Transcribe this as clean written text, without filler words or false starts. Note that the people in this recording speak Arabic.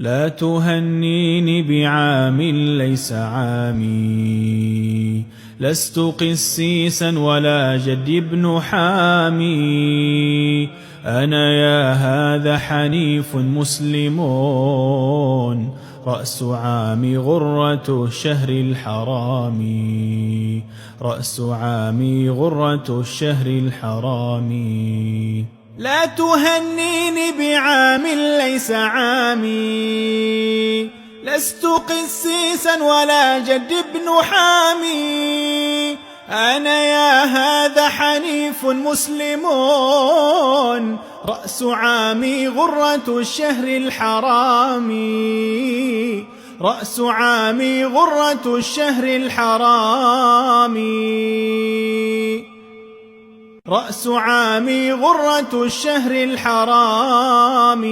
لا تهنيني بعام ليس عامي، لست قسيسا ولا جدي بن حامي. أنا يا هذا حنيف مسلم، رأس عامي غرة الشهر الحرام، رأس عامي غرة الشهر الحرام. لا تهنيني بعام ليس عامي، لست قسيسا ولا جد بن حامي. أنا يا هذا حنيف مسلم، رأس عامي غرة الشهر الحرام، رأس عامي غرة الشهر الحرام، رأس عامي غرة الشهر الحرام.